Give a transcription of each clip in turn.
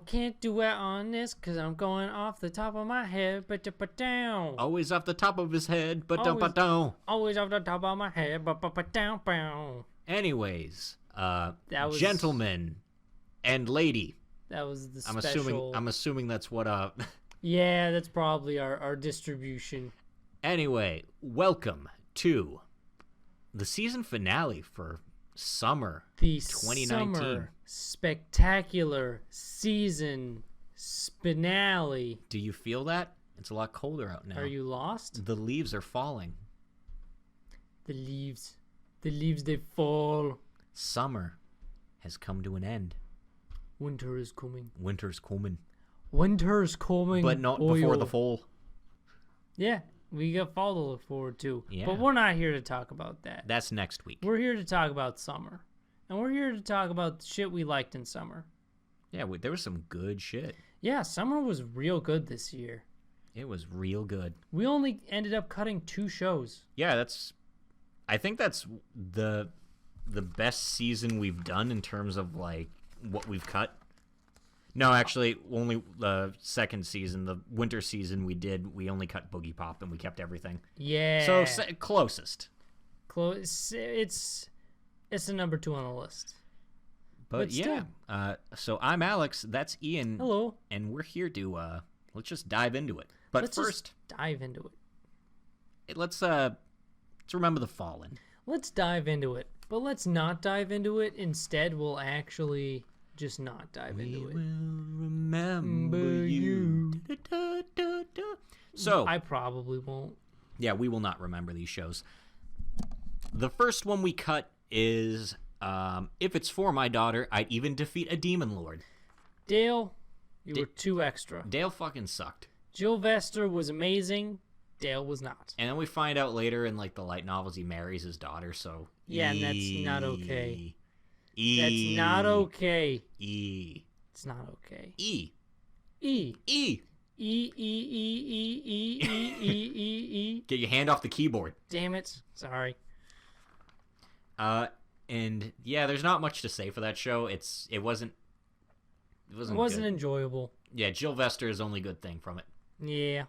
Can't do it on this because I'm going off the top of my head. Always off the top of his head. Always off the top of my head. Anyways, That was- gentlemen and lady. That was the special. I'm assuming that's what. Yeah, that's probably our distribution. Anyway, welcome to the season finale for summer The 2019. summer spectacular season finale. Do you feel that? It's a lot colder out now. Are you lost? The leaves are falling. The leaves, they fall. Summer has come to an end. Winter is coming. Winter's coming. Winter's coming. But not boy, before oh. the fall. Yeah, we got fall to look forward to. Yeah. But we're not here to talk about that. That's next week. We're here to talk about summer. And we're here to talk about the shit we liked in summer. Yeah, there was some good shit. Yeah, summer was real good this year. It was real good. We only ended up cutting 2 shows. Yeah, I think that's the best season we've done in terms of like what we've cut. No, actually, only the second season, the winter season we only cut Boogie Pop and we kept everything. Yeah. So closest. Close. It's the number 2 on the list. But still. yeah. So I'm Alex. That's Ian. Hello. And we're here to let's just dive into it. But Let's first, just dive into it. let's remember the fallen. Let's dive into it. But let's not dive into it. Instead, we'll actually just not dive into it. We will remember you. So I probably won't. yeah, we will not remember these shows. The first one we cut is If It's For My Daughter, I'd Even Defeat a Demon Lord. Dale, you were too extra. Dale fucking sucked. Jill Vester was amazing. Dale was not. And then we find out later in like the light novels he marries his daughter, so Yeah, and that's not okay. E. That's not okay. E. It's not okay. E. E. E. E. Get your hand off the keyboard. Damn it. Sorry. And yeah, there's not much to say for that show. It wasn't good. Enjoyable. Yeah, Jill Vester is the only good thing from it. Yeah.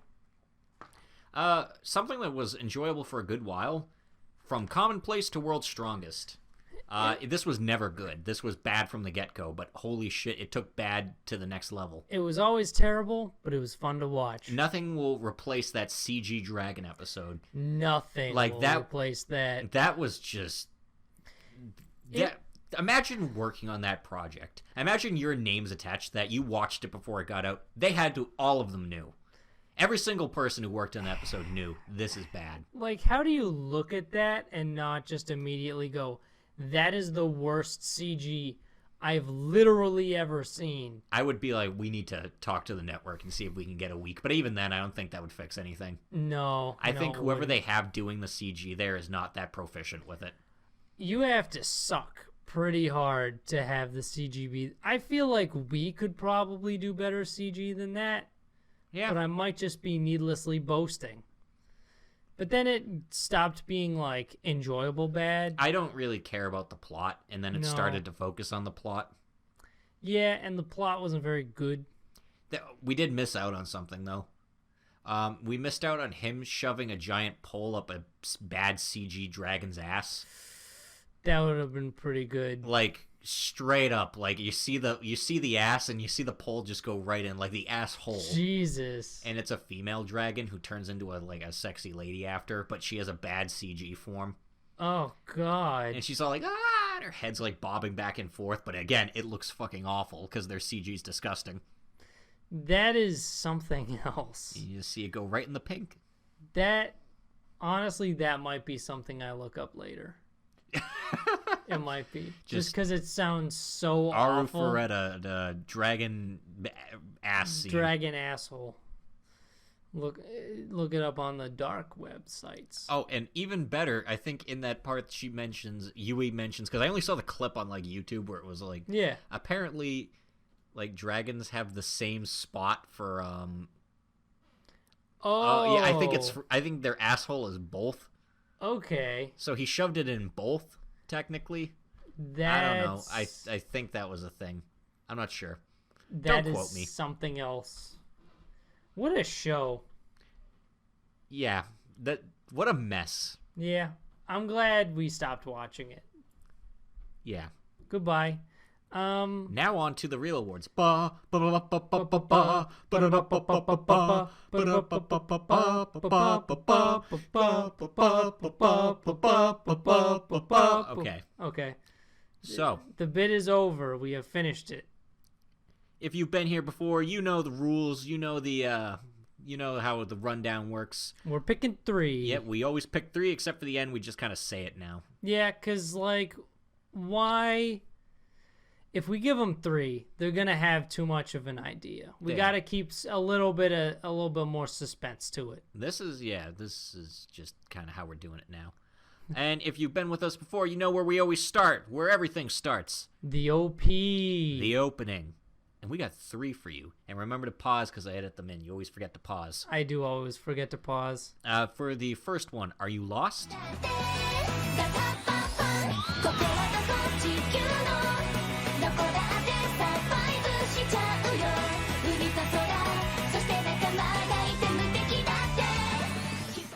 Something that was enjoyable for a good while, From Commonplace to World's Strongest. This was never good. This was bad from the get-go, but holy shit, it took bad to the next level. It was always terrible, but it was fun to watch. Nothing will replace that CG Dragon episode. Nothing Like will that, replace that. That was just... Imagine working on that project. Imagine your name's attached to that. You watched it before it got out. They had to... All of them knew. Every single person who worked on the episode knew this is bad. Like, how do you look at that and not just immediately go, that is the worst CG I've literally ever seen? I would be like, we need to talk to the network and see if we can get a week. But even then, I don't think that would fix anything. No. I think whoever they have doing the CG there is not that proficient with it. You have to suck pretty hard to have the CG be... I feel like we could probably do better CG than that. Yeah. But I might just be needlessly boasting. But then it stopped being, like, enjoyable bad. I don't really care about the plot, and then it started to focus on the plot. Yeah, and the plot wasn't very good. We did miss out on something, though. We missed out on him shoving a giant pole up a bad CG dragon's ass. That would have been pretty good. Like, straight up, like, you see the ass, and you see the pole just go right in, like, the asshole. Jesus. And it's a female dragon who turns into a sexy lady after, but she has a bad CG form. Oh, God. And she's all like, ah, and her head's, like, bobbing back and forth, but again, it looks fucking awful, because their CG's disgusting. That is something else. You just see it go right in the pink. Honestly, that might be something I look up later. It might be. Just because it sounds so awful. Arufureta, the dragon ass scene. Dragon asshole. Look it up on the dark websites. Oh, and even better, I think in that part Yui mentions, because I only saw the clip on like YouTube where it was like, yeah, apparently, like dragons have the same spot for Oh, yeah, I think their asshole is both. Okay. So he shoved it in both, technically. I don't know. I think that was a thing. I'm not sure. That Don't quote is me. something else. What a show. Yeah. What a mess. Yeah, I'm glad we stopped watching it. Yeah. Goodbye. Now on to the real awards. Ba, ba, ba, ba, ba, ba, ba, ba, da, ba, ba, ba, ba, ba, ba, da, ba, ba, ba, ba, ba, ba, ba, ba. Okay. Okay. So, The bit is over. We have finished it. if you've been here before, you know the rules. You know you know how the rundown works. We're picking 3. Yep, we always pick 3, except for the end. We just kind of say it now. Yeah, because, why? If we give them 3, they're going to have too much of an idea. We Yeah. got to keep a little bit more suspense to it. This is just kind of how we're doing it now. And if you've been with us before, you know where we always start, where everything starts. The OP. The opening. And we got 3 for you. And remember to pause because I edit them in. You always forget to pause. I do always forget to pause. For the first one, Are You Lost?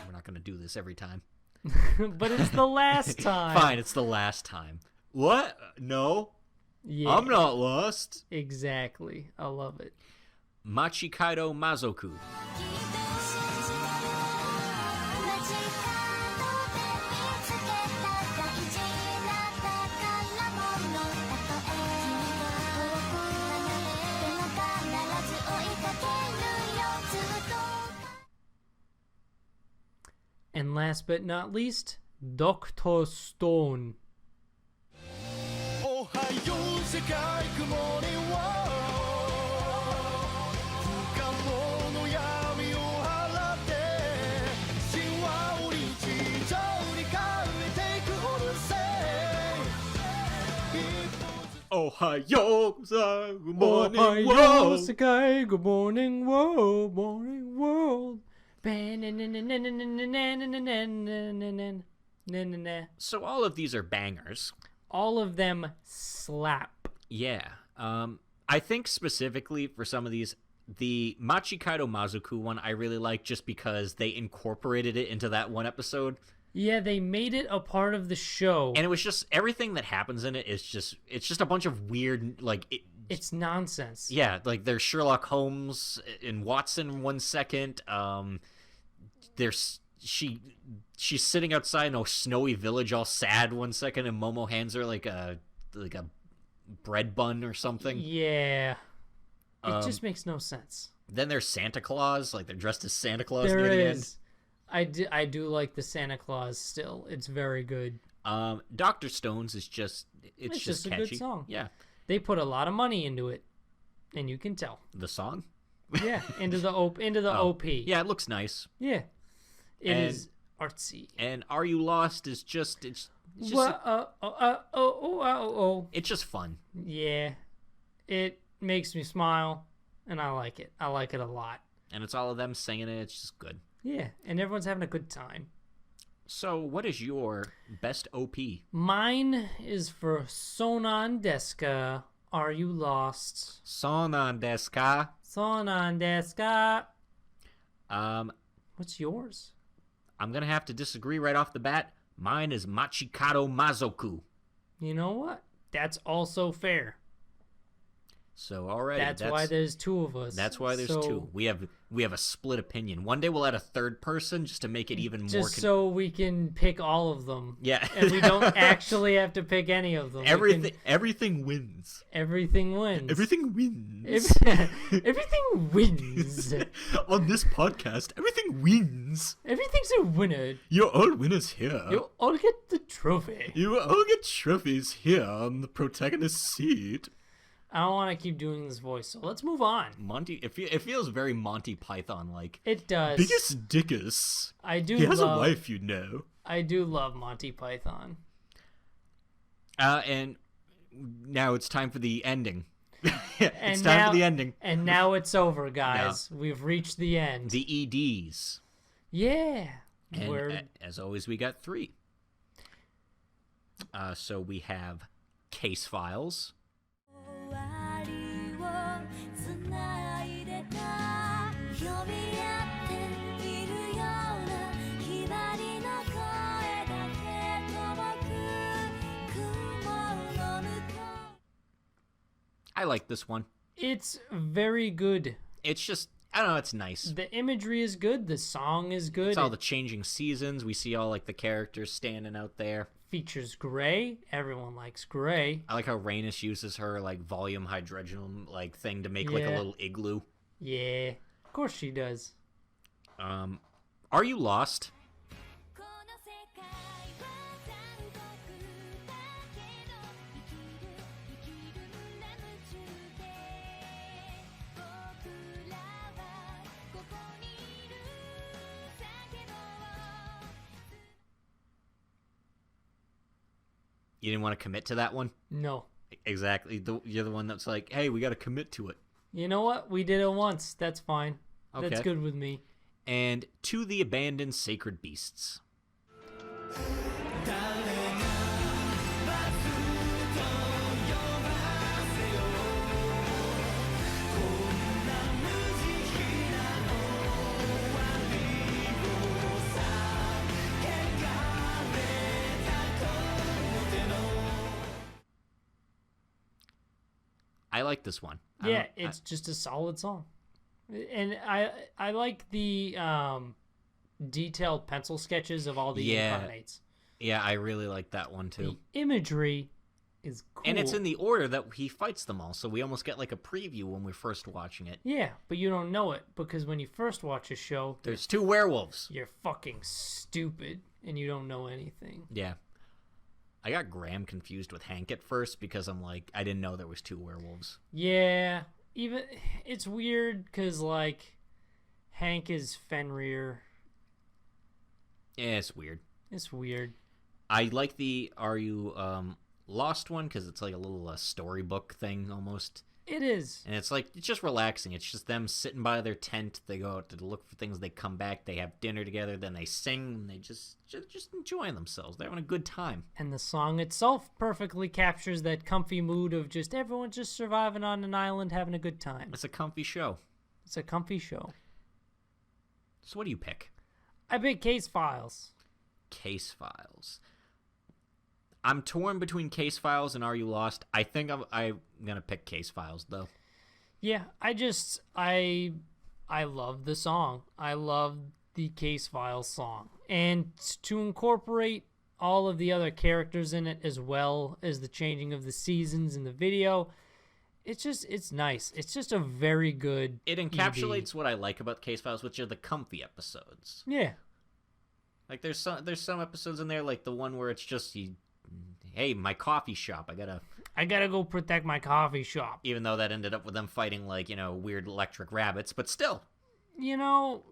We're not going to do this every time. But it's the last time. Fine, it's the last time. What? No, Yeah, I'm not lost. exactly. I love it. Machikaido Mazoku. And last but not least, Dr. Stone. おはよう世界 Good morning world 不可能の闇を払って神話を日常に変えていく All the same 一歩ずつ Ohio, good morning, Ohio, world. Sekai, good morning world, morning world. So all of these are bangers. All of them slap. Yeah. I think specifically for some of these, the Machikaido Mazoku one I really like just because they incorporated it into that one episode. Yeah, they made it a part of the show. And it was just everything that happens in it is it's just a bunch of weird It's nonsense. yeah, like there's Sherlock Holmes and Watson 1 second. There's she's sitting outside in a snowy village all sad 1 second, and Momo hands her like a bread bun or something. Yeah. It just makes no sense. Then there's Santa Claus, like they're dressed as Santa Claus There near the end. is. I do like the Santa Claus still. It's very good. Dr. Stones is just it's just a catchy. good song. Yeah. They put a lot of money into it, and you can tell. The song? Yeah, into the OP. Yeah, it looks nice. Yeah. It And- is artsy. And Are You Lost is just it's just it's just fun. Yeah. It makes me smile, and I like it. I like it a lot. And it's all of them singing it. It's just good. Yeah, and everyone's having a good time. So, what is your best OP? Mine is for Sonan Deska. Are You Lost? Sonan desu ka? Sonan Deska. Um, What's yours? I'm gonna have to disagree right off the bat. Mine is Machikado Mazoku. You know what? That's also fair. So already That's why there's 2 of us. That's why there's So- 2. We have a split opinion. One day we'll add a third person just to make it even more. Just so we can pick all of them. Yeah. And we don't actually have to pick any of them. We can- Everything wins. everything wins. Everything wins. Everything wins. On this podcast, everything wins. Everything's a winner. You're all winners here. You all get the trophy. You all get trophies here on the protagonist seat. I don't want to keep doing this voice, so let's move on. Monty, it feels very Monty Python like. It does. Biggest dickus. I do He has love, a wife, you know. I do love Monty Python. And now it's time for the ending. It's And time now- for the ending. And now it's over, guys. We've reached the end. The EDs. Yeah. And We're as always, we got 3. So we have Case Files. 終わりをつないでた呼び合っているようなひばりの声だけ届く雲の向こう I like this one. It's very good. It's just, I don't know, it's nice. The imagery is good. The song is good. It's all the changing seasons. We see all like the characters standing out there. Features Gray. Everyone likes Gray. I like how Rhaenys uses her like volume hydrogen like thing to make like a Yeah. little igloo. Yeah, of course she does. Are You Lost? この世界は残酷だけど生きるんだ夢中で僕らはここにいる叫ぼう You didn't want to commit to that one? No. Exactly. You're the one that's like, hey, we got to commit to it. You know what? We did it once. That's fine. That's Okay. good with me. And To the Abandoned Sacred Beasts. I like this one. Yeah, it's just a solid song. And I like the detailed pencil sketches of all the Yeah. incarnates. Yeah, I really like that one too. The imagery is cool. And it's in the order that he fights them all, so we almost get like a preview when we're first watching it. Yeah, but you don't know it because when you first watch a show, There's 2 werewolves. you're fucking stupid and you don't know anything. Yeah. I got Graham confused with Hank at first because I'm like, I didn't know there was 2 werewolves. Yeah, even it's weird because like Hank is Fenrir. Yeah, it's weird. It's weird. I like the Are You Lost one because it's like a little storybook thing almost. It is. And it's like, it's just relaxing. It's just them sitting by their tent. They go out to look for things. They come back. They have dinner together. Then they sing. And they just enjoying themselves. They're having a good time. And the song itself perfectly captures that comfy mood of just everyone just surviving on an island having a good time. It's a comfy show. It's a comfy show. So what do you pick? I pick Case Files. Case Files. I'm torn between Case Files and Are You Lost? I think I'm going to pick Case Files, though. Yeah, I love the song. I love the Case Files song. And to incorporate all of the other characters in it as well as the changing of the seasons in the video, it's nice. It's just a very good It encapsulates what I like about Case Files, which are the comfy episodes. Yeah. Like there's some episodes in there, like the one where it's just hey, my coffee shop, I gotta go protect my coffee shop. even though that ended up with them fighting like, weird electric rabbits, but still. You know,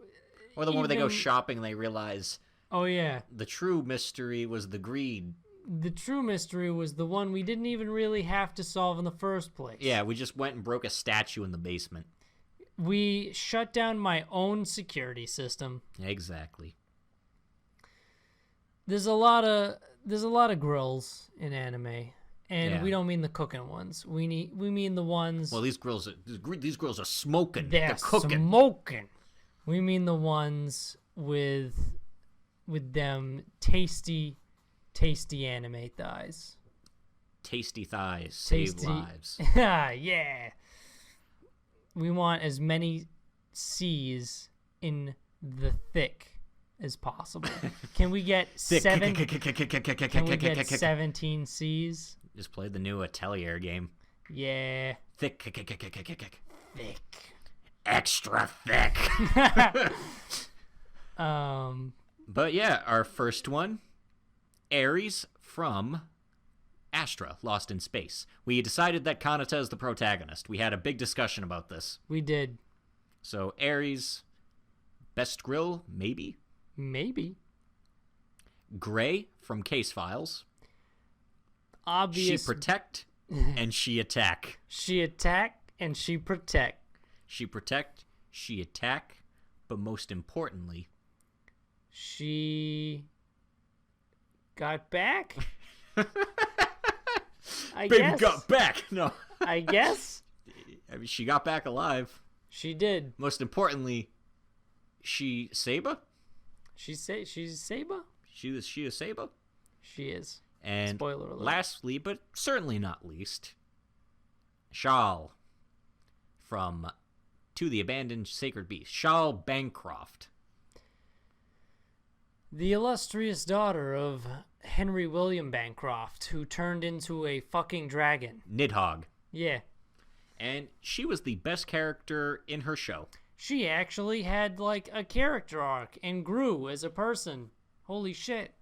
Or the one where they go even- shopping and they realize oh yeah. the true mystery was the greed. The true mystery was the one we didn't even really have to solve in the first place. Yeah, we just went and broke a statue in the basement. We shut down my own security system. Exactly. There's a lot of grills in anime, and Yeah. we don't mean the cooking ones. We mean the ones Well, these girls are smoking. they're cooking. smoking. We mean the ones with them tasty anime thighs. Tasty thighs save Tasty. lives. Yeah. We want as many C's in the thick as possible. Can we get Thick. Can we get 17 C's? Just played the new Atelier game. Yeah. Thick. Thick. Extra thick. But yeah, our first one, Ares from Astra, Lost in Space. We decided that Kanata is the protagonist. We had a big discussion about this. We did. So Ares, best grill, maybe. Maybe. Gray from Case Files. Obvious. She protect and she attack. She attack and she protect. She protect, she attack, but most importantly, She got back. I Baby guess. got back. No. I guess I mean, she got back alive. she did. Most importantly, she Saba? She's Saba. She is Saba? She is. And Spoiler alert. lastly, but certainly not least, Shal from To the Abandoned Sacred Beast. Shal Bancroft. The illustrious daughter of Henry William Bancroft, who turned into a fucking dragon. Nidhogg. Yeah. And she was the best character in her show. She actually had, like, a character arc and grew as a person. Holy shit.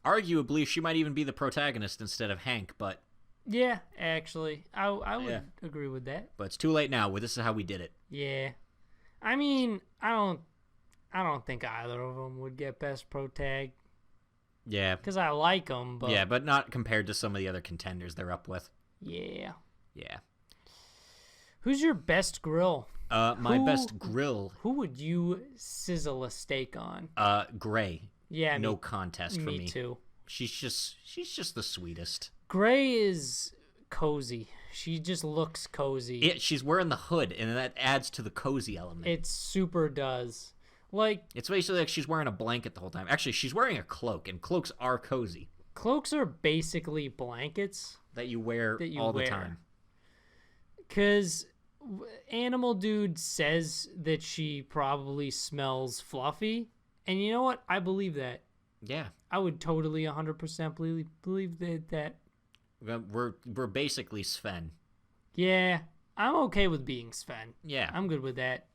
Arguably, she might even be the protagonist instead of Hank, but Yeah, actually. I would agree with that. it's too late now. Well, this is how we did it. Yeah. I mean, I don't think either of them would get best protag. Yeah. Because I like them, but... Yeah, but not compared to some of the other contenders they're up with. Yeah. Yeah. Who's your best grill? My best grill, Who would you sizzle a steak on? Gray. Yeah, No contest for me. Me too. She's just the sweetest. Gray is cozy. She just looks cozy. She's wearing the hood, and that adds to the cozy element. It super does. Like, It's basically like she's wearing a blanket the whole time. Actually, she's wearing a cloak, and cloaks are cozy cloaks are basically blankets that you wear that you all wear. the time. Because Animal Dude says that she probably smells fluffy. And you know what? I believe that. Yeah, I would totally 100% believe that. we're basically Sven. Yeah, I'm okay with being Sven. Yeah, I'm good with that.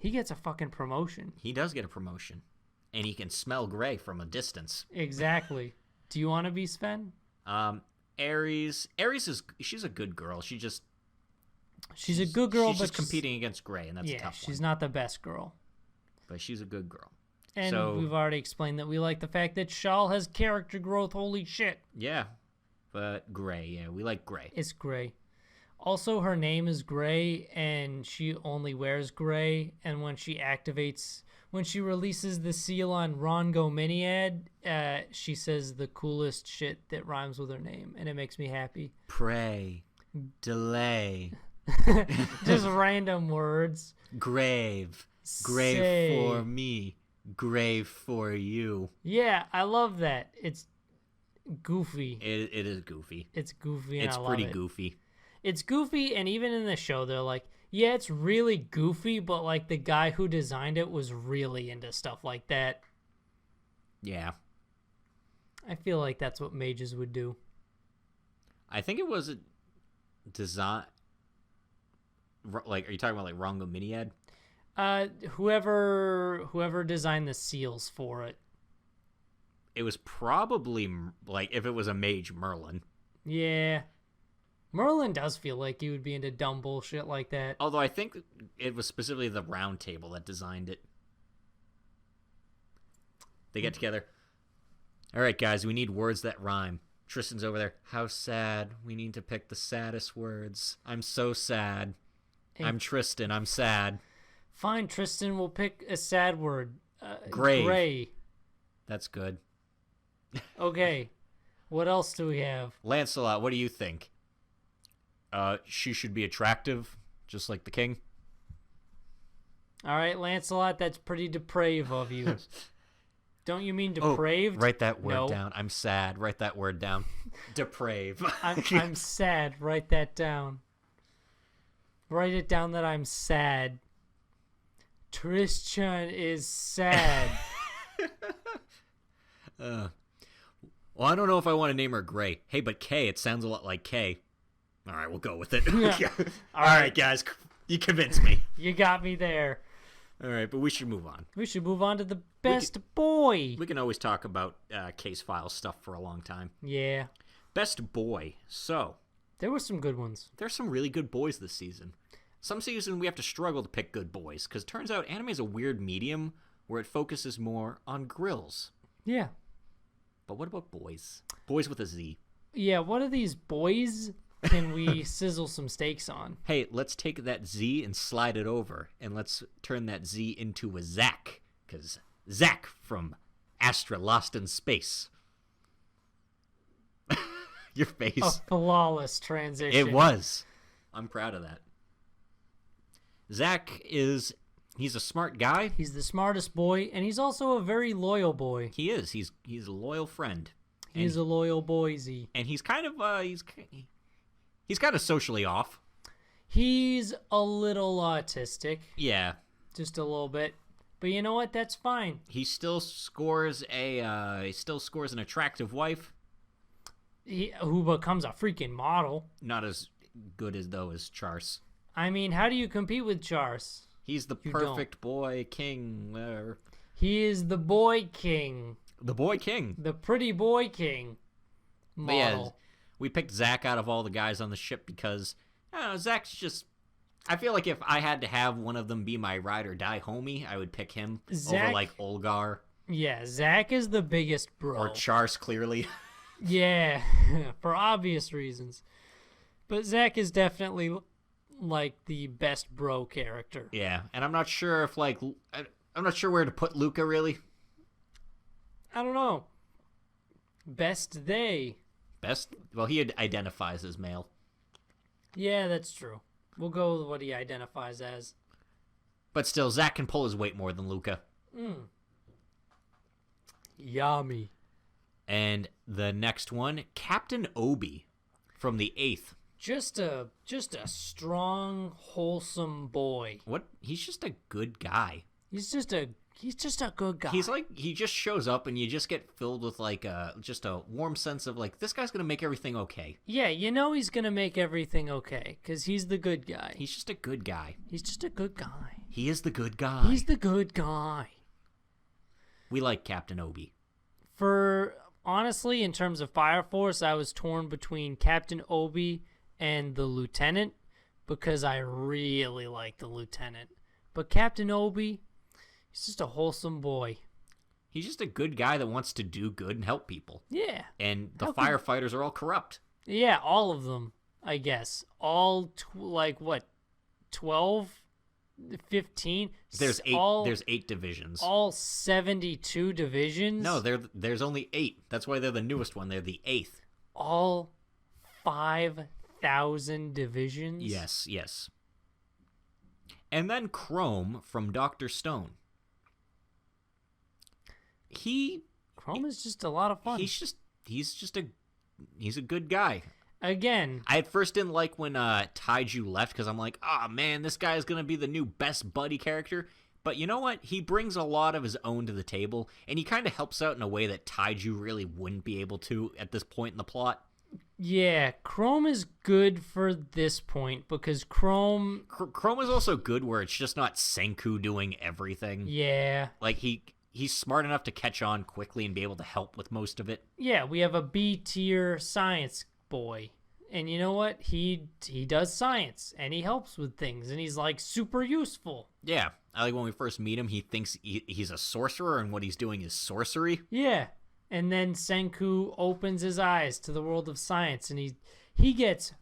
He gets a fucking promotion. he does get a promotion, and he can smell Gray from a distance. Exactly. Do you want to be Sven? Aries she's a good girl. She's a good girl, she's but just competing against Gray, and that's a tough she's one. not the best girl. But she's a good girl. And So- we've already explained that we like the fact that Shal has character growth. Holy shit. Yeah, but Gray, yeah, we like Gray. It's Gray. Also, her name is Gray, and she only wears gray. And when she releases the seal on Rongo Miniad, she says the coolest shit that rhymes with her name, and it makes me happy. Pray, delay, Just random words. grave, grave Say. for me, grave for you. Yeah, I love that. It's goofy. It is goofy. It's goofy, and It's I love pretty it. goofy. It's goofy, and even in the show, they're like, yeah, it's really goofy, but like the guy who designed it was really into stuff like that. Yeah, I feel like that's what mages would do. I think it was a design. Like, are you talking about like Rongo Miniad? Whoever designed the seals for it. It was probably like if it was a mage, Merlin. Yeah. Merlin does feel like he would be into dumb bullshit like that. Although I think it was specifically the Round Table that designed it. They get together. All right, guys, we need words that rhyme. Tristan's over there. How sad. We need to pick the saddest words. I'm so sad. Hey. I'm Tristan. I'm sad. Fine, Tristan, we'll pick a sad word. Grave. Gray. That's good. Okay. What else do we have? Lancelot, what do you think? She should be attractive, just like the king. All right, Lancelot, that's pretty depraved of you. Don't you mean depraved? Write that word No. down. I'm sad. Write that word down. Deprave. I'm sad. Write that down. Write it down that I'm sad. Tristan is sad. Well, I don't know if I want to name her Gray. Hey, but Kay, it sounds a lot like Kay. All right, we'll go with it. Yeah. All right, guys, you convinced me. You got me there. All right, but we should move on. We should move on to the best boy. We can always talk about case file stuff for a long time. Yeah. Best boy. So, There were some good ones. there's some really good boys this season. Some season we have to struggle to pick good boys, because it turns out anime is a weird medium where it focuses more on grills. Yeah. But what about boys? Boys with a Z. Yeah, what are these boys can we sizzle some steaks on? Hey, let's take that Z and slide it over, and let's turn that Z into a Zack, because Zack from Astra Lost in Space. Your A face. flawless transition. It was. I'm proud of that. Zach he's a smart guy. He's the smartest boy, and he's also a very loyal boy. He is. He's a loyal friend. He's a loyal boysy. And he's kind of he's kind of socially off. He's a little autistic, Yeah. just a little bit. But you know what? That's fine. He still scores an attractive wife. Who becomes a freaking model. Not as good as Charles. I mean, how do you compete with Charles? He's the You perfect boy king. Whatever. He is the boy king. The boy king. The pretty boy king But yeah, model. we picked Zach out of all the guys on the ship because I don't know, Zach's just. I feel like if I had to have one of them be my ride or die homie, I would pick him over like Olgar Yeah, Zach is the biggest bro. or Charles. Clearly, Yeah, for obvious reasons. But Zach is definitely like the best bro character. yeah. And I'm not sure if I'm not sure where to put Luca really. I don't know. Best they. Best. Well, he identifies as male. Yeah, that's true. We'll go with what he identifies as. But still, Zach can pull his weight more than Luca. Yummy. And the next one, Captain Obi from the 8th. Just a strong, wholesome boy. What? He's just a good guy. He's just a good guy. He's like, he just shows up and you just get filled with like just a warm sense of like, this guy's going to make everything okay. Yeah, you know he's going to make everything okay because he's the good guy. He's just a good guy. He's just a good guy. He is the good guy. He's the good guy. We like Captain Obi. Honestly, in terms of Fire Force, I was torn between Captain Obi and the Lieutenant because I really like the Lieutenant. But Captain Obi, he's just a wholesome boy. He's just a good guy that wants to do good and help people. Yeah. And the How can- firefighters are all corrupt. Yeah, all of them, I guess. All, 12, 15? There's eight. There's 8 divisions. All 72 divisions? No, there's only 8. That's why they're the newest one. They're the 8th. All 5,000 divisions? Yes. And then Chrome from Dr. Stone. Chrome is just a lot of fun. He's a good guy. Again, I at first didn't like when Taiju left because I'm like, oh man, this guy is gonna be the new best buddy character. But you know what? He brings a lot of his own to the table, and he kind of helps out in a way that Taiju really wouldn't be able to at this point in the plot. yeah, Chrome is good for this point because Chrome, Chrome is also good where it's just not Senku doing everything. yeah. Like he's smart enough to catch on quickly and be able to help with most of it. Yeah, we have a B tier science boy. And you know what? He does science and he helps with things and he's like super useful. Yeah, I like when we first meet him, he thinks he's a sorcerer and what he's doing is sorcery. Yeah. And then Senku opens his eyes to the world of science and he gets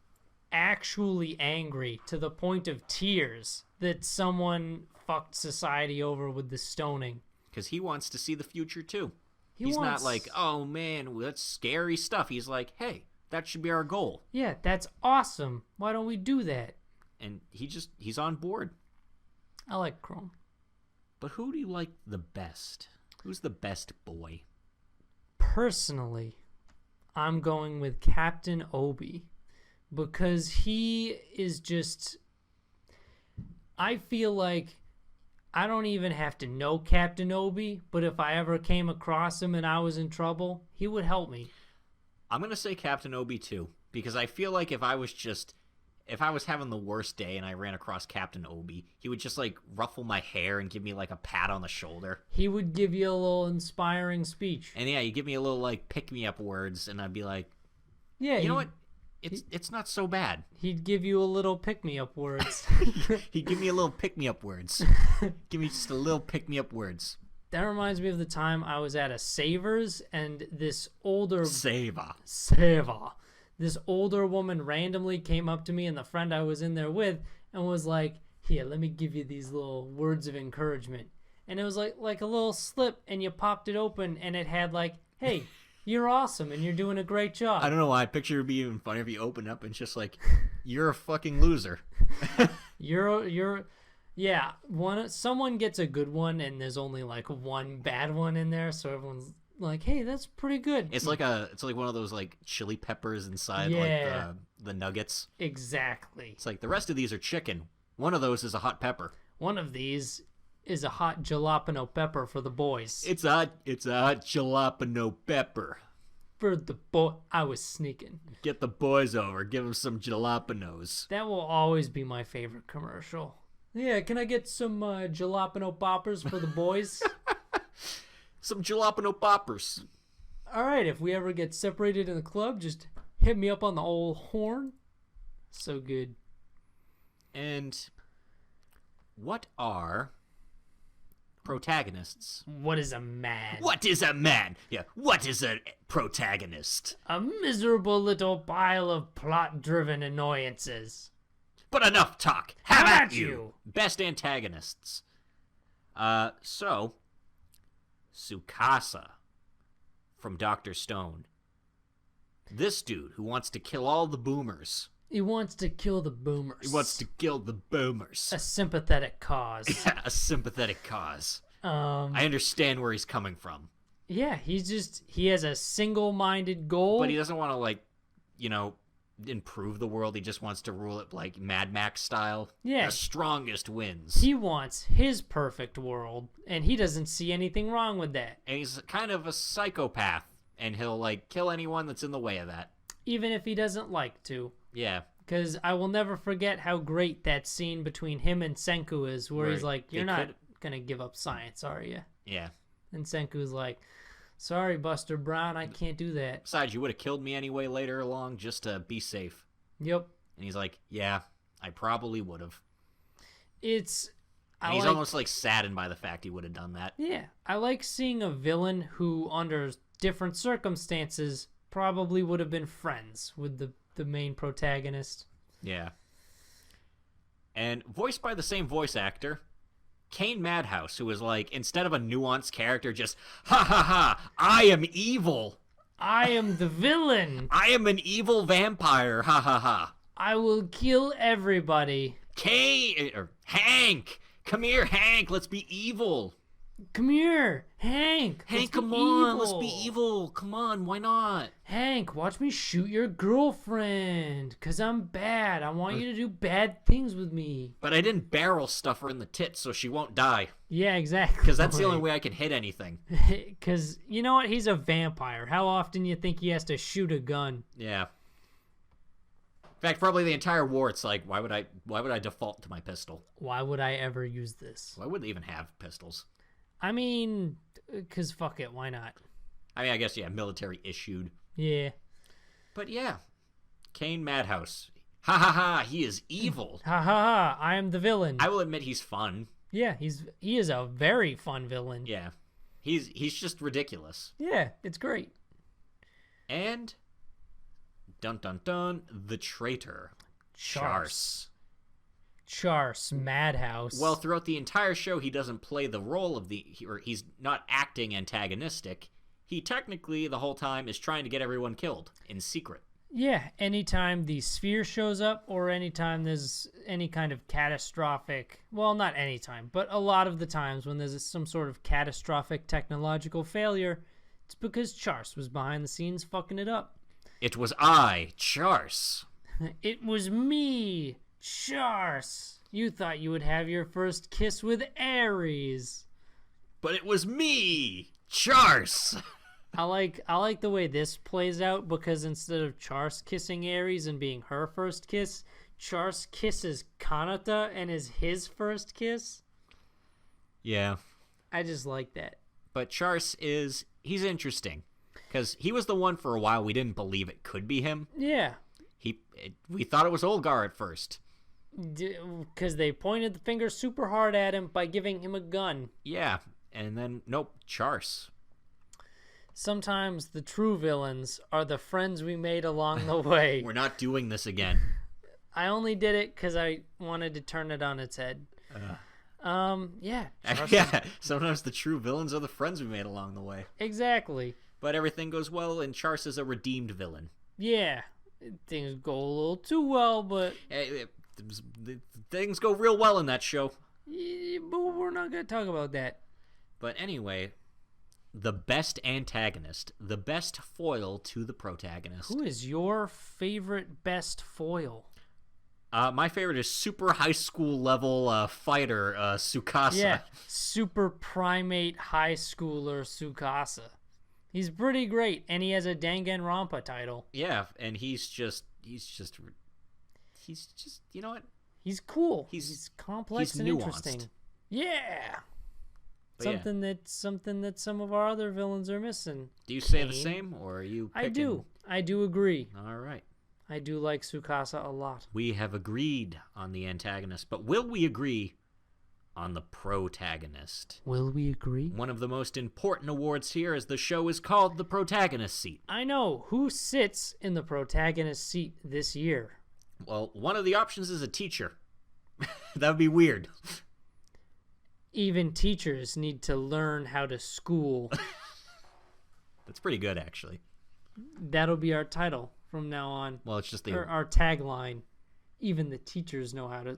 actually angry to the point of tears that someone fucked society over with the stoning. Because he wants to see the future too. He He's wants- not like, oh man, that's scary stuff. He's like, hey, that should be our goal. Yeah, that's awesome. Why don't we do that? And he's on board. I like Chrome. But who do you like the best? Who's the best boy? Personally, I'm going with Captain Obi because he is just, I feel like I don't even have to know Captain Obi, but if I ever came across him and I was in trouble, he would help me. I'm going to say Captain Obi too, because I feel like if I was having the worst day and I ran across Captain Obi, he would just like ruffle my hair and give me like a pat on the shoulder. He would give you a little inspiring speech. And yeah, he'd give me a little like pick me up words and I'd be like, Yeah, you know what? It's not so bad. He'd give you a little pick-me-up words. He'd give me a little pick me up words. Give me just a little pick me up words. That reminds me of the time I was at a Savers and this older Saver. this older woman randomly came up to me and the friend I was in there with and was like, here, let me give you these little words of encouragement. And it was like a little slip and you popped it open and it had like, hey, You're awesome, and you're doing a great job. I don't know why. I picture it'd be even funny if you open up and it's just like, you're a fucking loser. Yeah. Someone gets a good one, and there's only like one bad one in there, so everyone's like, "Hey, that's pretty good." It's like one of those like chili peppers inside Yeah. like the nuggets. Exactly. It's like the rest of these are chicken. One of those is a hot pepper. One of these is a hot jalapeno pepper for the boys. It's a hot jalapeno pepper. For the boy, I was sneaking. Get the boys over. Give them some jalapenos. That will always be my favorite commercial. Yeah, can I get some jalapeno poppers for the boys? Some jalapeno poppers. All right, if we ever get separated in the club, just hit me up on the old horn. So good. And what are protagonists? What is a man? What is a man? Yeah, what is a protagonist? A miserable little pile of plot-driven annoyances. But enough talk. Have How at about you. you? Best antagonists. So Tsukasa from Dr. Stone. This dude who wants to kill all the boomers. He wants to kill the boomers. He wants to kill the boomers. A sympathetic cause. A sympathetic cause. Um, I understand where he's coming from. yeah, he has a single-minded goal. But he doesn't want to, like, improve the world. He just wants to rule it like Mad Max style. Yeah. The strongest wins. He wants his perfect world, and he doesn't see anything wrong with that. And he's kind of a psychopath. And he'll, like, kill anyone that's in the way of that. Even if he doesn't like to. Yeah. Because I will never forget how great that scene between him and Senku is, where he's Right. like, "You're not gonna give up science, are you?" Yeah. And Senku's like, "Sorry, Buster Brown, I can't do that." Besides, you would have killed me anyway later along just to be safe. Yep. And he's like, yeah, I probably would have. It's... And he's almost, like, saddened by the fact he would have done that. Yeah, I like seeing a villain who, under different circumstances, probably would have been friends with the main protagonist. Yeah. And voiced by the same voice actor, Kane Madhouse, who is like, instead of a nuanced character, just, ha ha ha, I am evil. I am the villain. I am an evil vampire, ha ha ha. I will kill everybody. Hank, come here, Hank, let's be evil. Come here, Hank. Hank, let's be come on, evil. let's be evil. Come on, why not? Hank, watch me shoot your girlfriend, 'cause I'm bad. I want you to do bad things with me. But I didn't barrel stuff her in the tits so she won't die. Yeah, exactly. Because that's the only way I can hit anything. Because, you know what? He's a vampire. How often you think he has to shoot a gun? Yeah. In fact, probably the entire war, it's like, why would I default to my pistol? Why would I ever use this? Why would they even have pistols? I mean, 'cause fuck it, why not? I mean, I guess, yeah, military issued. Yeah. But yeah, Kane Madhouse. Ha ha ha, he is evil. Ha ha ha, I am the villain. I will admit he's fun. Yeah, he is a very fun villain. Yeah. He's just ridiculous. Yeah, it's great. And dun dun dun, the traitor. Charse Madhouse. Well, throughout the entire show, he doesn't play the role of or he's not acting antagonistic. He technically, the whole time, is trying to get everyone killed in secret. Yeah, anytime the sphere shows up or anytime there's any kind of catastrophic, well, not anytime, but a lot of the times when there's some sort of catastrophic technological failure, it's because Charse was behind the scenes fucking it up. It was I, Charse. It was me, Charse. You thought you would have your first kiss with Ares. But it was me, Charse. I like the way this plays out because instead of Charse kissing Ares and being her first kiss, Charse kisses Kanata and is his first kiss. Yeah. I just like that. But Charse he's interesting. Because he was the one for a while we didn't believe it could be him. Yeah. We thought it was Olgar at first. Because they pointed the finger super hard at him by giving him a gun. Yeah. And then, nope, Charse. Sometimes the true villains are the friends we made along the way. We're not doing this again. I only did it because I wanted to turn it on its head. Yeah. Yeah, sometimes the true villains are the friends we made along the way. Exactly. But everything goes well, and Charse is a redeemed villain. Yeah, things go a little too well, but Things go real well in that show. but we're not gonna talk about that. But anyway, the best antagonist, the best foil to the protagonist. Who is your favorite best foil? My favorite is super high school level fighter Tsukasa. Yeah, super primate high schooler Tsukasa. He's pretty great, and he has a Danganronpa title. Yeah, and he's just you know what? He's cool. He's complex and nuanced. interesting. Yeah. But yeah. Something that some of our other villains are missing. Do you say the Kane. same, or are you picking? I do agree. All right. I do like Tsukasa a lot. We have agreed on the antagonist, but will we agree on the protagonist? Will we agree? One of the most important awards here, as the show is called the Protagonist Seat. I know. Who sits in the protagonist seat this year? Well, one of the options is a teacher. That would be weird. Even teachers need to learn how to school. That's pretty good, actually. That'll be our title from now on. Well, it's just Or our tagline. Even the teachers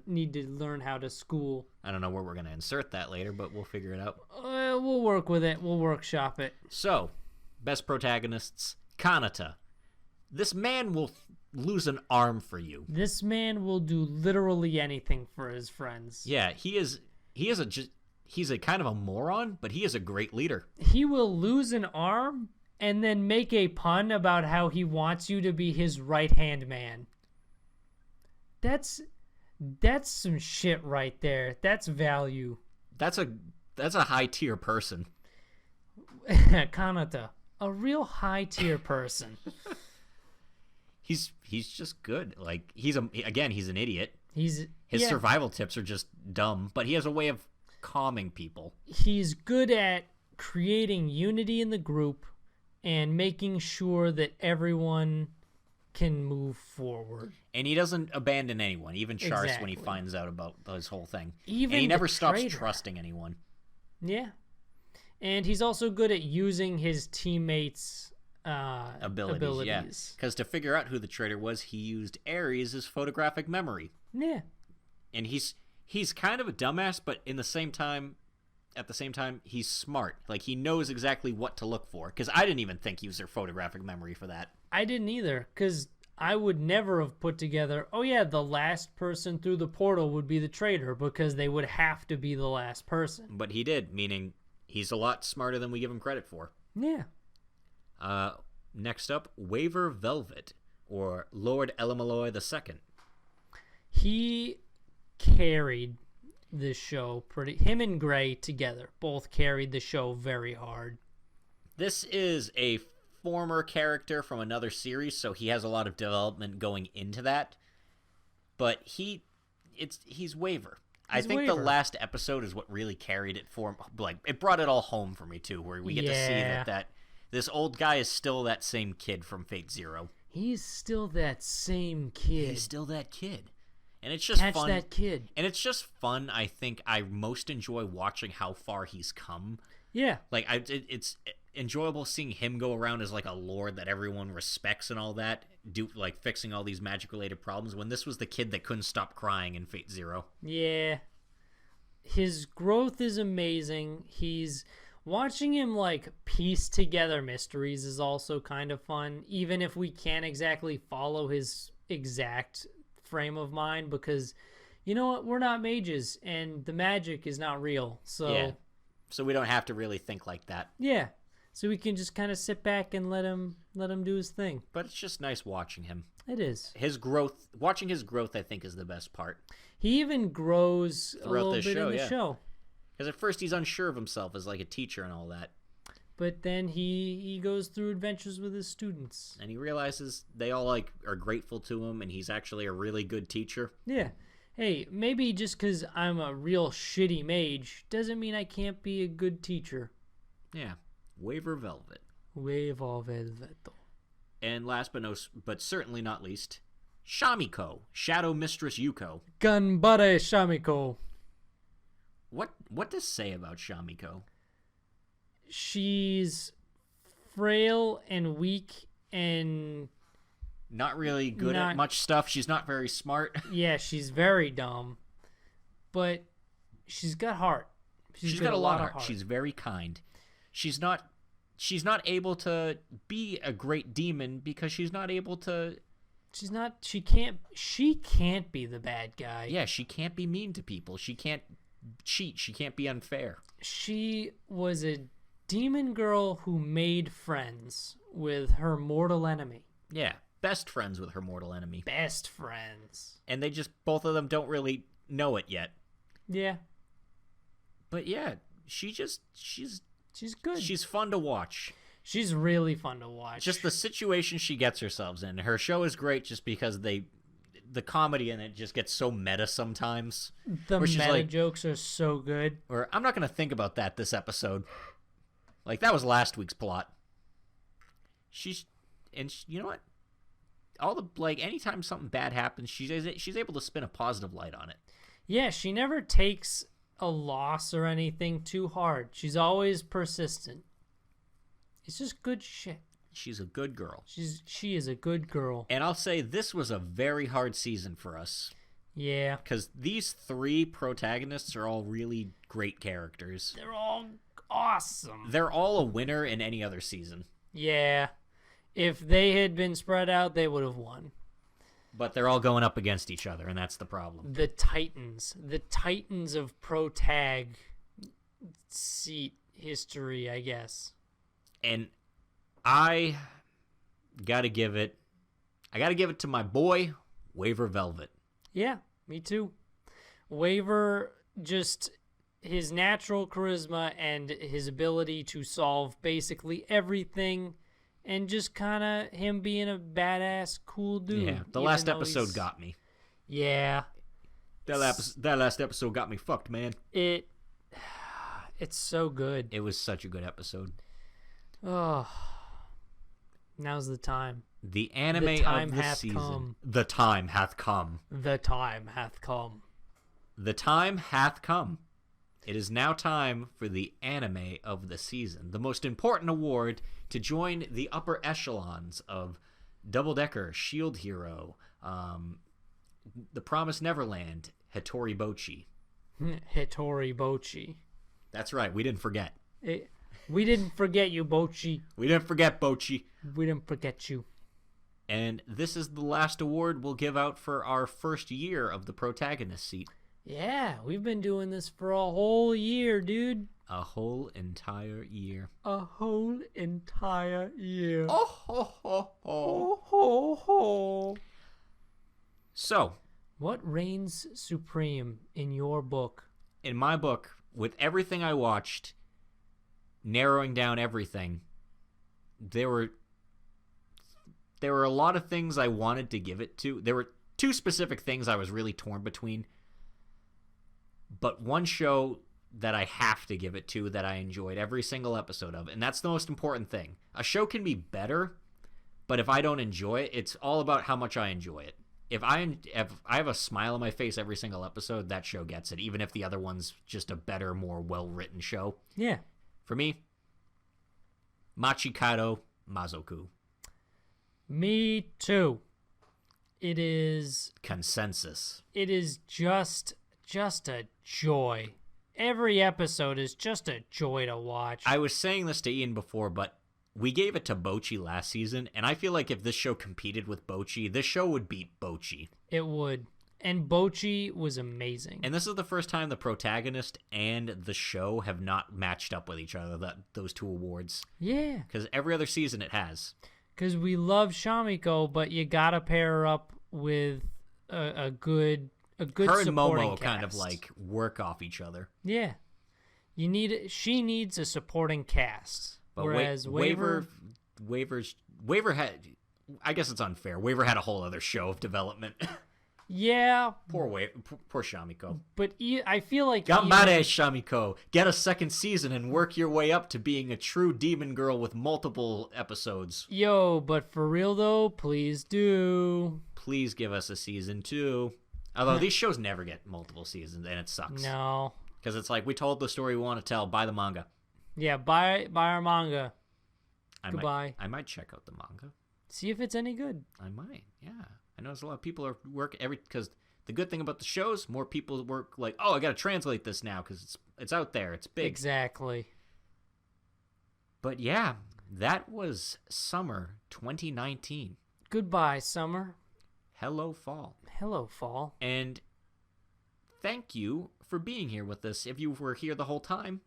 need to learn how to school. I don't know where we're going to insert that later, but we'll figure it out. We'll work with it. We'll workshop it. So, best protagonists, Kanata. This man will lose an arm for you. This man will do literally anything for his friends. Yeah, he's a kind of a moron, but he is a great leader. He will lose an arm and then make a pun about how he wants you to be his right-hand man. That's some shit right there. That's value. That's a high tier person. Kanata, a real high tier person. He's just good. Like he's an idiot. His yeah. survival tips are just dumb, but he has a way of calming people. He's good at creating unity in the group and making sure that everyone can move forward. And he doesn't abandon anyone, even Charse when he Exactly. finds out about his whole thing. Even and he never the stops traitor. trusting anyone. Yeah. And he's also good at using his teammates' abilities. Yeah. Because to figure out who the traitor was, he used Ares' photographic memory. Yeah. And he's kind of a dumbass, but at the same time, he's smart. Like, he knows exactly what to look for. Because I didn't even think he used their photographic memory for that. I didn't either, because I would never have put together, oh yeah, the last person through the portal would be the traitor, because they would have to be the last person. But he did, meaning he's a lot smarter than we give him credit for. Yeah. Next up, Waver Velvet, or Lord Elamaloy II. He carried this show him and Gray together both carried the show very hard. This is a former character from another series, so he has a lot of development going into that. But he's Waver. I think Waver. the last episode is what really carried it for him. Like, it brought it all home for me too, where we get to see that this old guy is still that same kid from Fate Zero. He's still that same kid. He's still that kid. And it's just Catch fun. that kid. And it's just fun. I think I most enjoy watching how far he's come. Yeah. Like, it's enjoyable seeing him go around as like a lord that everyone respects and all that, fixing all these magic related problems, when this was the kid that couldn't stop crying in Fate Zero. Yeah. His growth is amazing. Watching him piece together mysteries is also kind of fun, even if we can't exactly follow his exact frame of mind, because you know what, we're not mages and the magic is not real, so we don't have to really think like that. So we can just kind of sit back and let him do his thing. But it's just nice watching him. It is. Watching his growth, I think, is the best part. He even grows a little bit in the show. Because at first he's unsure of himself as like a teacher and all that. But then he goes through adventures with his students. And he realizes they all are grateful to him, and he's actually a really good teacher. Yeah. Hey, maybe just because I'm a real shitty mage doesn't mean I can't be a good teacher. Yeah. Waver Velvet. Waver Velvet. And last but certainly not least, Shamiko, Shadow Mistress Yuko. Ganbare Shamiko. What to say about Shamiko? She's frail and weak and Not really good at much stuff. She's not very smart. yeah, she's very dumb, but she's got heart. She's got a lot of heart. She's very kind. She's not able to be a great demon because she's not able to. She can't be the bad guy. Yeah, she can't be mean to people. She can't cheat. She can't be unfair. She was a demon girl who made friends with her mortal enemy. Yeah, best friends with her mortal enemy. Best friends. And they just, both of them don't really know it yet. Yeah. But yeah, she's good. She's fun to watch. She's really fun to watch. Just the situation she gets herself in. Her show is great just because the comedy in it just gets so meta sometimes. The meta jokes are so good. Or, I'm not going to think about that this episode. Like, that was last week's plot. You know what? Anytime something bad happens, she's able to spin a positive light on it. Yeah, she never takes a loss or anything too hard. She's always persistent. It's just good shit. She's a good girl. She is a good girl. And I'll say this was a very hard season for us. Yeah. Because these 3 protagonists are all really great characters. They're all awesome. They're all a winner in any other season. Yeah. If they had been spread out, they would have won. But they're all going up against each other, and that's the problem. The Titans of protag seat history, I guess. And I gotta give it to my boy, Waver Velvet. Yeah, me too. Waver, just his natural charisma and his ability to solve basically everything, and just kind of him being a badass, cool dude. Yeah, the last episode got me. Yeah. That last episode got me fucked, man. It's so good. It was such a good episode. Oh, now's the time. The anime of the season. Come. The time hath come. The time hath come. The time hath come. It is now time for the anime of the season, the most important award to join the upper echelons of Double Decker, Shield Hero, The Promised Neverland, Hitori Bochi. Hitori Bochi. That's right, we didn't forget. We didn't forget you, Bochi. We didn't forget Bochi. We didn't forget you. And this is the last award we'll give out for our first year of the Protagonist seat. Yeah, we've been doing this for a whole year, dude. A whole entire year. A whole entire year. Oh, ho, ho, ho. Oh, ho, ho. So, what reigns supreme in your book? In my book, with everything I watched, narrowing down everything, there were a lot of things I wanted to give it to. There were 2 specific things I was really torn between. But one show that I have to give it to that I enjoyed every single episode of, and that's the most important thing. A show can be better, but if I don't enjoy it, it's all about how much I enjoy it. If I have a smile on my face every single episode, that show gets it, even if the other one's just a better, more well-written show. Yeah. For me, Machikado Mazoku. Me too. It is... Consensus. It is just a joy. Every episode is just a joy to watch. I was saying this to Ian before, but we gave it to Bochi last season, and I feel like if this show competed with Bochi, this show would beat Bochi. It would. And Bochi was amazing. And this is the first time the Protagonist and the show have not matched up with each other, those 2 awards. Yeah. Because every other season it has. Because we love Shamiko, but you gotta pair her up with a good her and supporting Momo cast. kind of like work off each other. Yeah. She needs a supporting cast. But whereas Waver had, I guess it's unfair. Waver had a whole other show of development. Yeah. Poor Shamiko. But I feel like Gambare Shamiko. Get a second season and work your way up to being a true demon girl with multiple episodes. Yo, but for real though, please do. Please give us a season 2. Although these shows never get multiple seasons, and it sucks. No. Because it's like, we told the story we want to tell. Buy the manga. Yeah, buy our manga. Goodbye. I might check out the manga. See if it's any good. I might, yeah. I know there's a lot of people are because the good thing about the shows, more people work like, oh, I got to translate this now because it's out there, it's big. Exactly. But yeah, that was summer 2019. Goodbye, summer. Hello, fall. Hello, fall. And thank you for being here with us. If you were here the whole time,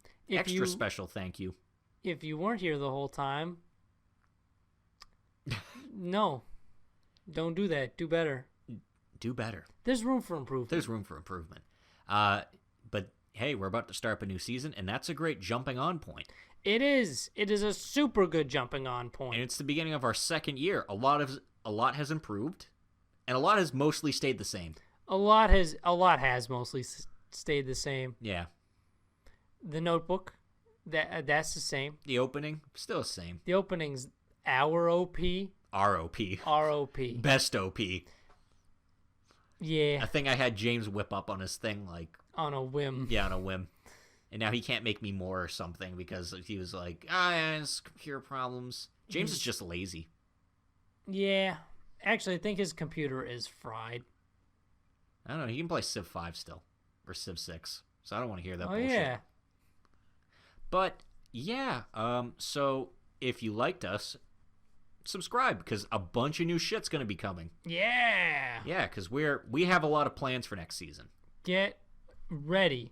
special thank you. If you weren't here the whole time, no. Don't do that. Do better. Do better. There's room for improvement. There's room for improvement. But hey, we're about to start up a new season, and that's a great jumping on point. It is. It is a super good jumping on point. And it's the beginning of our second year. A lot has improved, and a lot has mostly stayed the same. A lot has mostly stayed the same. Yeah. The Notebook, that's the same. The opening, still the same. The opening's our OP. ROP. ROP. Best OP. Yeah. I think I had James whip up on his thing like... On a whim. Yeah, on a whim. And now he can't make me more or something because he was like, it's computer problems. James is just lazy. Yeah. Actually, I think his computer is fried. I don't know. He can play Civ 5 still. Or Civ 6. So I don't want to hear that bullshit. Yeah. But, yeah. So, if you liked us, subscribe because a bunch of new shit's going to be coming. Yeah. Yeah, because we have a lot of plans for next season. Get ready,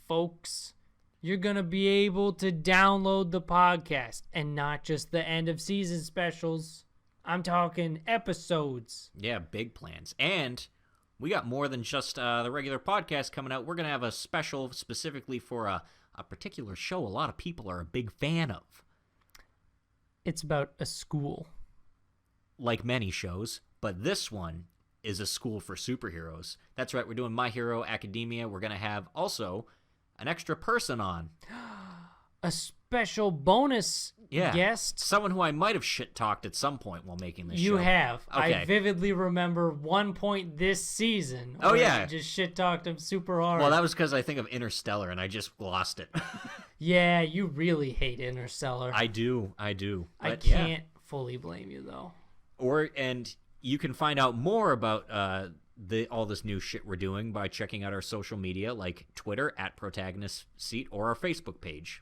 folks. You're going to be able to download the podcast and not just the end of season specials. I'm talking episodes. Yeah, big plans. And we got more than just the regular podcast coming out. We're going to have a special specifically for a particular show a lot of people are a big fan of. It's about a school. Like many shows, but this one is a school for superheroes. That's right, we're doing My Hero Academia. We're going to have also an extra person on. A special bonus guest. Someone who I might have shit-talked at some point while making this show. You have. Okay. I vividly remember one point this season. Oh, where yeah. I just shit-talked him super hard. Well, that was because I think of Interstellar, and I just lost it. Yeah, you really hate Interstellar. I do. I But, can't fully blame you, though. And you can find out more about all this new shit we're doing by checking out our social media, like Twitter @Protagonist Seat or our Facebook page.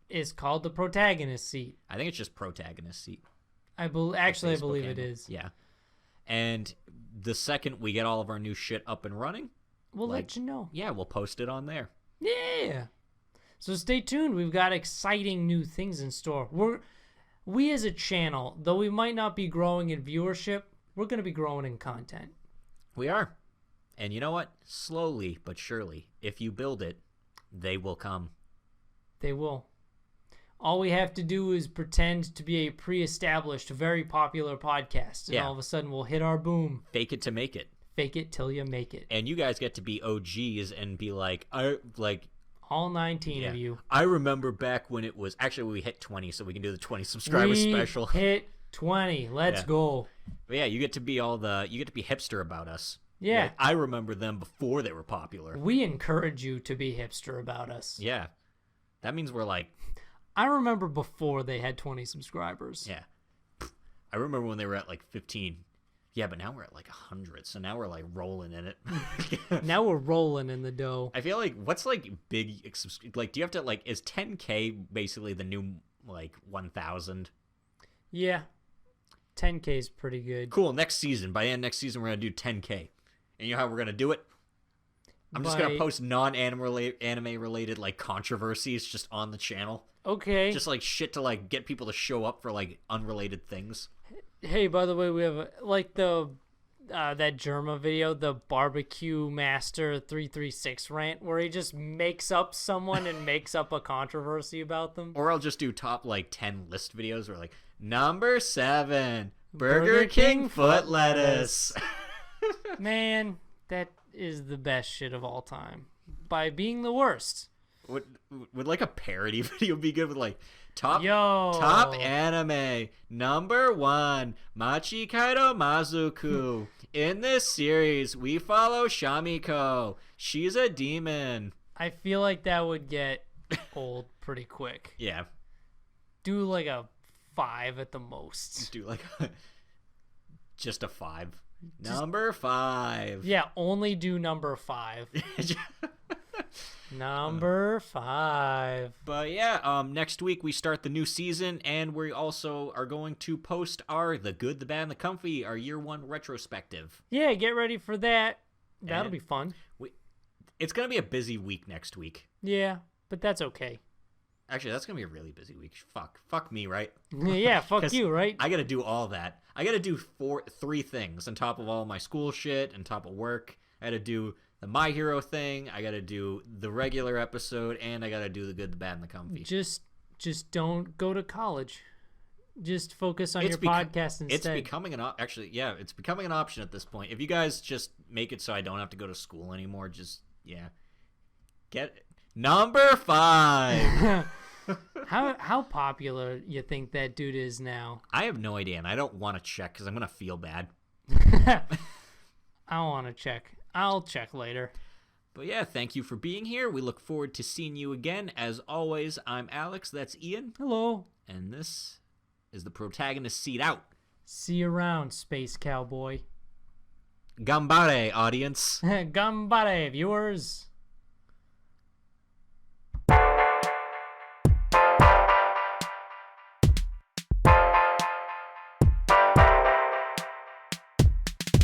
It's called the Protagonist Seat. I think it's just Protagonist Seat. I believe it is. Yeah. And the second we get all of our new shit up and running, We'll let you know. Yeah, we'll post it on there. Yeah. So stay tuned. We've got exciting new things in store. We as a channel, though we might not be growing in viewership, we're going to be growing in content. We are. And you know what? Slowly but surely, if you build it, they will come. They will. All we have to do is pretend to be a pre-established, very popular podcast, and all of a sudden we'll hit our boom. Fake it to make it. Fake it till you make it. And you guys get to be OGs and be like, all 19 of you. I remember back when it was actually we hit 20, so we can do the 20 subscriber special. Hit 20. Let's go. But yeah, you get to be hipster about us. Yeah. Like, I remember them before they were popular. We encourage you to be hipster about us. Yeah. That means we're like... I remember before they had 20 subscribers. Yeah. I remember when they were at like 15. Yeah, but now we're at like 100, so now we're like rolling in it. Now we're rolling in the dough. I feel like, what's like big, like, do you have to, like, is 10K basically the new, like, 1,000? Yeah. 10K is pretty good. Cool, next season, by the end of next season, we're going to do 10K. And you know how we're going to do it? I'm just going to post non-anime related, like, controversies just on the channel. Okay. Just, like, shit to, like, get people to show up for, like, unrelated things. Hey, by the way, we have, like, that Germa video, the Barbecue Master 336 rant, where he just makes up someone and makes up a controversy about them. Or I'll just do top, like, 10 list videos where, like, number 7, Burger King foot lettuce. Man, that is the best shit of all time. By being the worst. Would like a parody video be good with like top anime number 1 Machi Kaido Mazuku. In this series, we follow Shamiko. She's a demon. I feel like that would get old pretty quick. Yeah. Do like a 5 at the most. Do like just a 5. Number 5. Yeah, only do number 5. Number 5. But yeah, next week we start the new season, and we also are going to post our The Good, the Bad, and the Comfy, our year 1 retrospective. Yeah, get ready for that. That'll And be fun. It's going to be a busy week next week. Yeah, but that's okay. Actually, that's going to be a really busy week. Fuck me, right? Yeah, fuck 'Cause you, right? I got to do all that. I got to do 3 things on top of all my school shit, on top of work. I got to do the My Hero thing. I got to do the regular episode, and I got to do The Good, the Bad, and the Comfy. Just don't go to college. Just focus on It's your beco- podcast instead. It's becoming it's becoming an option at this point. If you guys just make it so I don't have to go to school anymore, just get number 5. How popular you think that dude is now? I have no idea, and I don't want to check because I'm gonna feel bad. I don't want to check. I'll check later. But yeah, thank you for being here. We look forward to seeing you again. As always, I'm Alex. That's Ian, Hello. and this is the Protagonist Seat Out. See you around, Space Cowboy. Gambare, audience. Gambare, viewers.